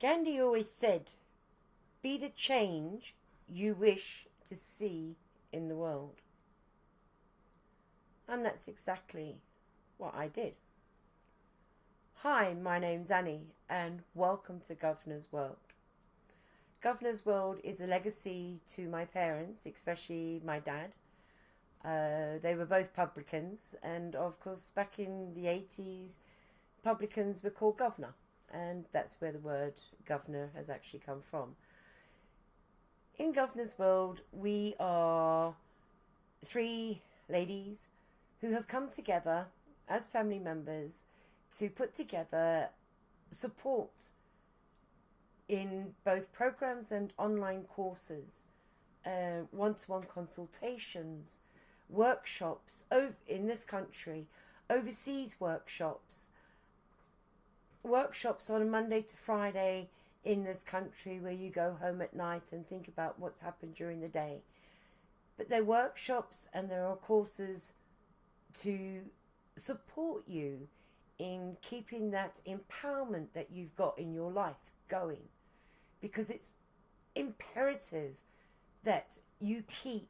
Gandhi always said, be the change you wish to see in the world. And that's exactly what I did. Hi, my name's Annie, and welcome to Governor's World. Governor's World is a legacy to my parents, especially my dad. They were both publicans, and of course back in the 80s, publicans were called governor, and that's where the word governor has actually come from. In Governor's World, we are three ladies who have come together as family members to put together support in both programs and online courses, one-to-one consultations, workshops in this country, overseas workshops on a Monday to Friday in this country where you go home at night and think about what's happened during the day. But they're workshops and there are courses to support you in keeping that empowerment that you've got in your life going, because it's imperative that you keep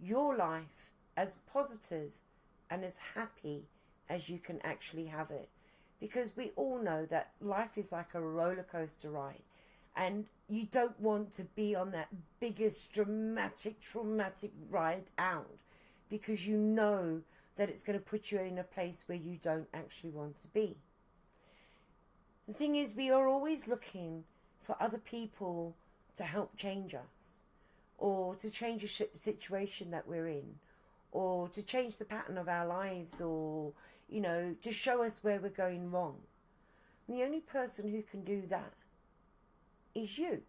your life as positive and as happy as you can actually have it, because we all know that life is like a roller coaster ride, and you don't want to be on that biggest traumatic ride out, because you know that it's going to put you in a place where you don't actually want to be. The thing is, we are always looking for other people to help change us, or to change a situation that we're in, or to change the pattern of our lives, or, you know, to show us where we're going wrong. And the only person who can do that is you.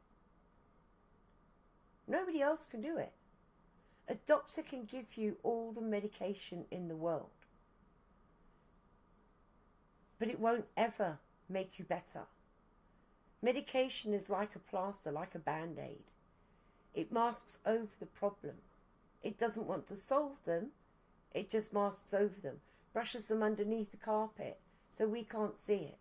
Nobody else can do it. A doctor can give you all the medication in the world, but it won't ever make you better. Medication is like a plaster, like a band-aid. It masks over the problems. It doesn't want to solve them. It just masks over them, brushes them underneath the carpet so we can't see it.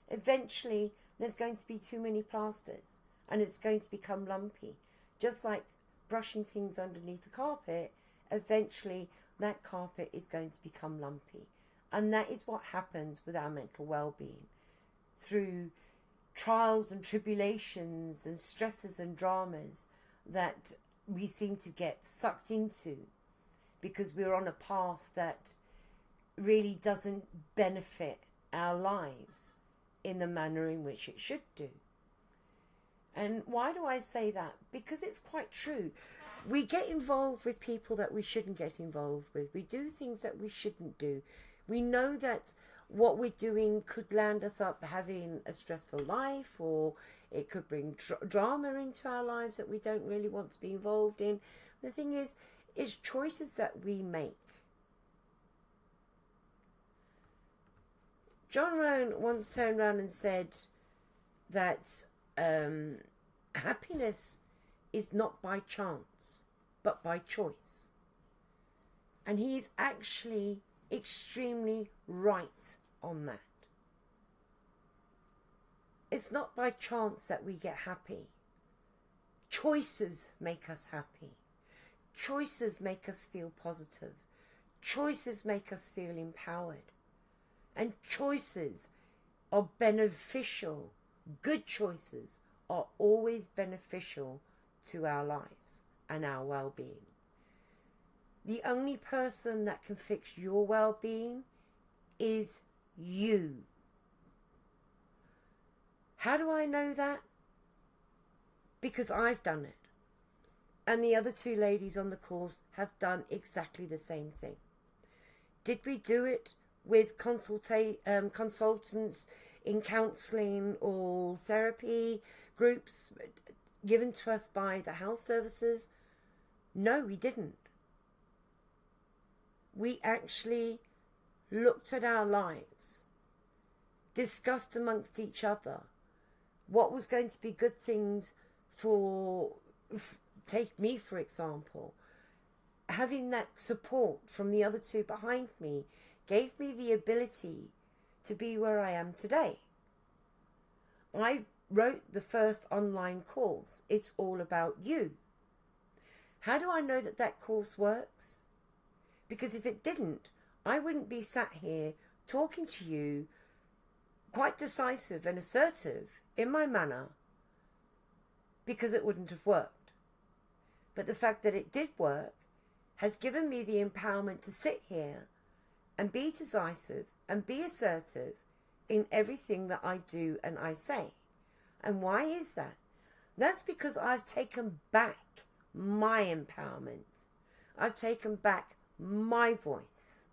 Eventually, there's going to be too many plasters and it's going to become lumpy. Just like brushing things underneath the carpet, eventually that carpet is going to become lumpy. And that is what happens with our mental well-being. Through trials and tribulations and stresses and dramas that we seem to get sucked into because we're on a path that really doesn't benefit our lives in the manner in which it should do. And why do I say that? Because it's quite true. We get involved with people that we shouldn't get involved with. We do things that we shouldn't do. We know that what we're doing could land us up having a stressful life, or it could bring drama into our lives that we don't really want to be involved in. The thing is, it's choices that we make. John Rohn once turned around and said that happiness is not by chance, but by choice. And he is actually extremely right on that. It's not by chance that we get happy. Choices make us happy. Choices make us feel positive. Choices make us feel empowered. And choices are beneficial. Good choices are always beneficial to our lives and our well-being. The only person that can fix your well-being is you. How do I know that? Because I've done it. And the other two ladies on the course have done exactly the same thing. Did we do it with consultants in counselling or therapy groups given to us by the health services? No, we didn't. We actually looked at our lives, discussed amongst each other what was going to be good things for, take me for example. Having that support from the other two behind me gave me the ability to be where I am today. I wrote the first online course, It's All About You. How do I know that that course works? Because if it didn't, I wouldn't be sat here talking to you quite decisive and assertive in my manner, because it wouldn't have worked. But the fact that it did work has given me the empowerment to sit here and be decisive and be assertive in everything that I do and I say. And why is that? That's because I've taken back my empowerment. I've taken back my voice.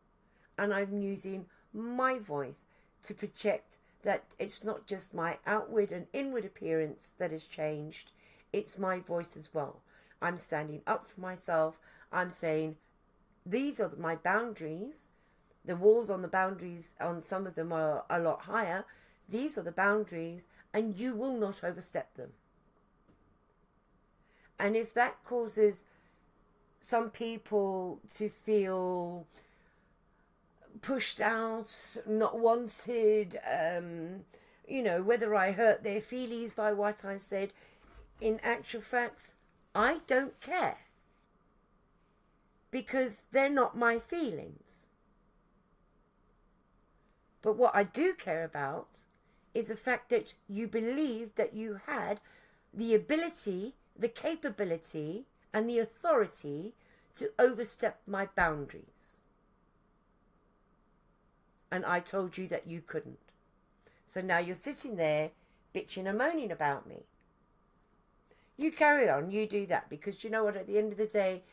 And I'm using my voice to project that it's not just my outward and inward appearance that has changed, it's my voice as well. I'm standing up for myself. I'm saying, these are my boundaries. The walls on the boundaries, on some of them, are a lot higher. These are the boundaries, and you will not overstep them. And if that causes some people to feel pushed out, not wanted, whether I hurt their feelings by what I said, in actual facts, I don't care. Because they're not my feelings. But what I do care about is the fact that you believed that you had the ability, the capability, and the authority to overstep my boundaries. And I told you that you couldn't. So now you're sitting there bitching and moaning about me. You carry on, you do that, because you know what, at the end of the day,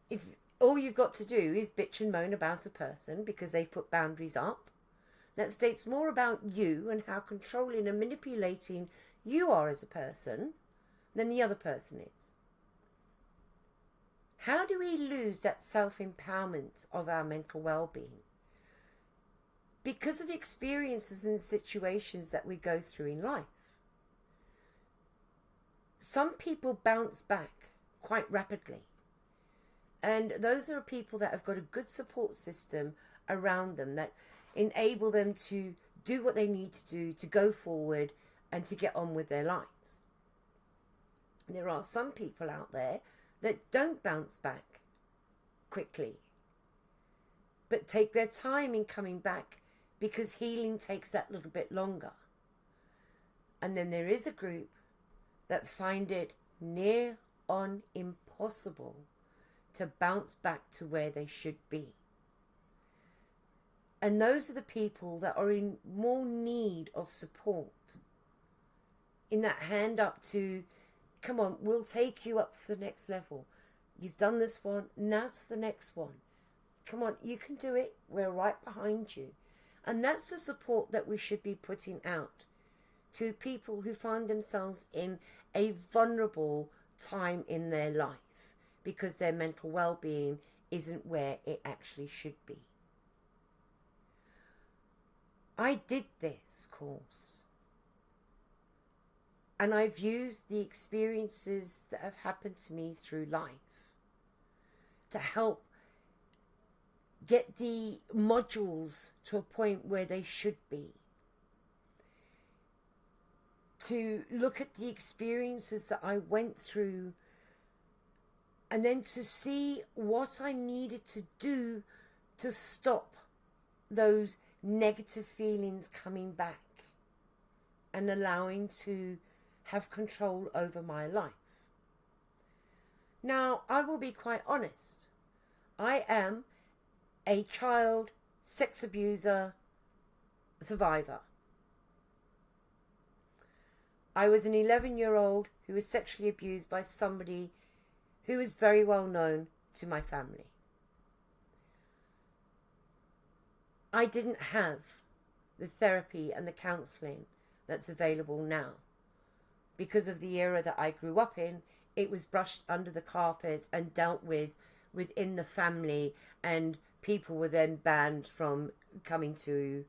if all you've got to do is bitch and moan about a person because they've put boundaries up, that states more about you and how controlling and manipulating you are as a person than the other person is. How do we lose that self-empowerment of our mental well-being? Because of experiences and situations that we go through in life. Some people bounce back quite rapidly. And those are people that have got a good support system around them that enable them to do what they need to do, to go forward and to get on with their lives. There are some people out there that don't bounce back quickly, but take their time in coming back because healing takes that little bit longer. And then there is a group that find it near on impossible to bounce back to where they should be. And those are the people that are in more need of support. In that hand up to, come on, we'll take you up to the next level. You've done this one, now to the next one. Come on, you can do it. We're right behind you. And that's the support that we should be putting out to people who find themselves in a vulnerable time in their life because their mental well-being isn't where it actually should be. I did this course and I've used the experiences that have happened to me through life to help get the modules to a point where they should be. To look at the experiences that I went through and then to see what I needed to do to stop those negative feelings coming back and allowing to have control over my life. Now, I will be quite honest. I am a child sex abuser survivor. I was an 11-year-old who was sexually abused by somebody who was very well known to my family. I didn't have the therapy and the counselling that's available now. Because of the era that I grew up in, it was brushed under the carpet and dealt with within the family, and people were then banned from coming to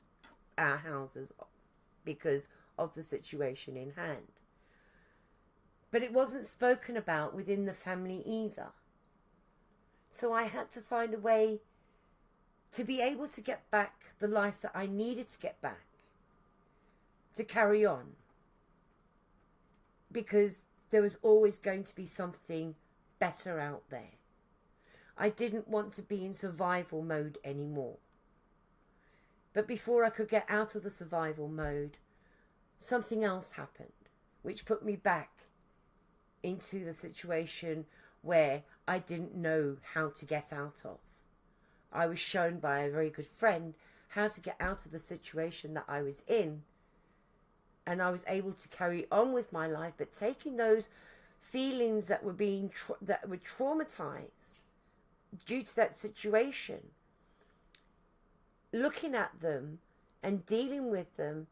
our houses because of the situation in hand. But it wasn't spoken about within the family either. So I had to find a way to be able to get back the life that I needed to get back, to carry on. because there was always going to be something better out there. I didn't want to be in survival mode anymore. But before I could get out of the survival mode, something else happened, which put me back into the situation where I didn't know how to get out of. I was shown by a very good friend how to get out of the situation that I was in, and I was able to carry on with my life, but taking those feelings that were traumatized due to that situation, looking at them and dealing with them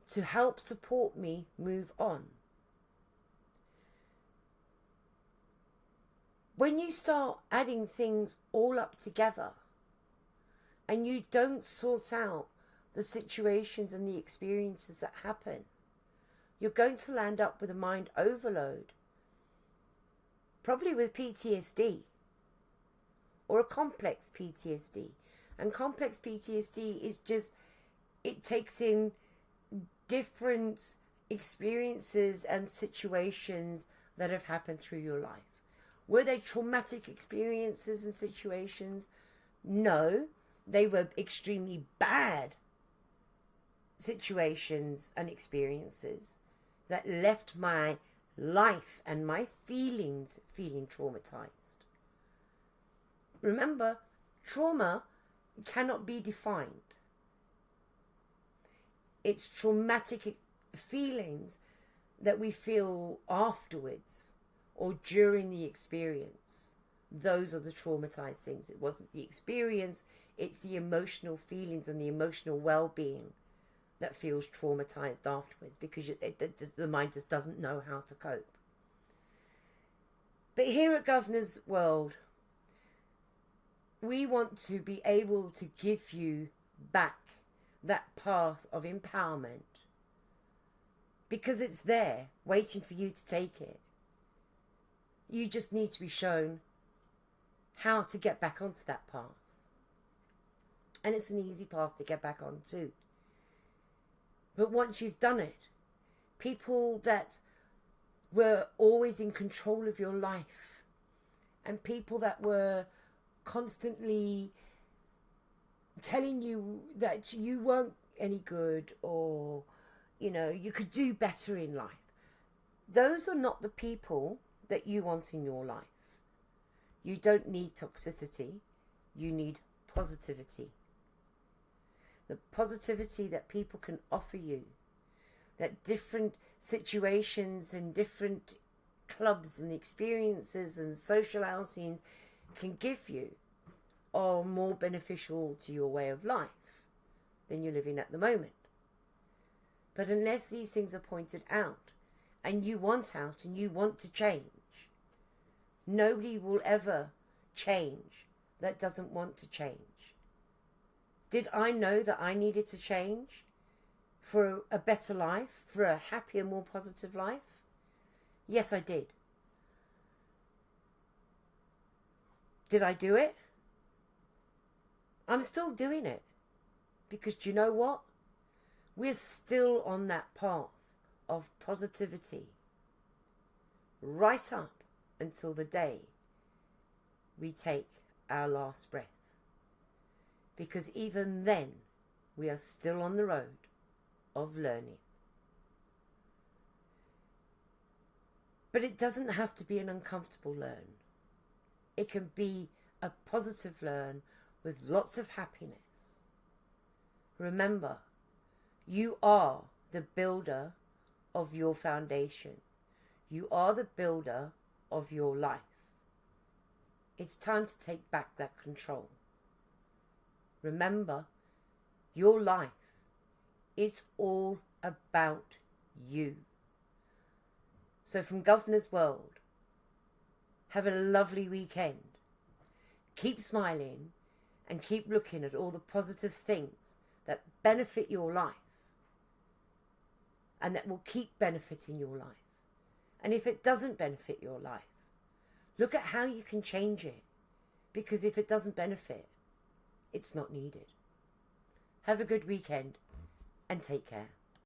to help support me move on. When you start adding things all up together and you don't sort out the situations and the experiences that happen, you're going to land up with a mind overload, probably with PTSD or a complex PTSD. And complex PTSD is just, it takes in different experiences and situations that have happened through your life. Were they traumatic experiences and situations? No, they were extremely bad situations and experiences that left my life and my feelings feeling traumatized. Remember, trauma cannot be defined. It's traumatic feelings that we feel afterwards or during the experience. Those are the traumatized things. It wasn't the experience, it's the emotional feelings and the emotional well-being that feels traumatized afterwards, because the mind just doesn't know how to cope. But here at Governor's World, we want to be able to give you back that path of empowerment, because it's there waiting for you to take it. You just need to be shown how to get back onto that path. And it's an easy path to get back on too. But once you've done it, people that were always in control of your life, and people that were constantly telling you that you weren't any good, or, you know, you could do better in life, those are not the people that you want in your life. You don't need toxicity, you need positivity. The positivity that people can offer you, that different situations and different clubs and experiences and social outings can give you, are more beneficial to your way of life than you're living at the moment. But unless these things are pointed out, and you want out and you want to change, nobody will ever change that doesn't want to change. Did I know that I needed to change for a better life, for a happier, more positive life? Yes, I did. Did I do it? I'm still doing it. Because do you know what? We're still on that path of positivity right up until the day we take our last breath. Because even then, we are still on the road of learning. But it doesn't have to be an uncomfortable learn. It can be a positive learn with lots of happiness. Remember, you are the builder of your foundation. You are the builder of your life. It's time to take back that control. Remember, your life, it's all about you. So from Governor's World, have a lovely weekend. Keep smiling and keep looking at all the positive things that benefit your life and that will keep benefiting your life. And if it doesn't benefit your life, look at how you can change it. Because if it doesn't benefit, it's not needed. Have a good weekend and take care.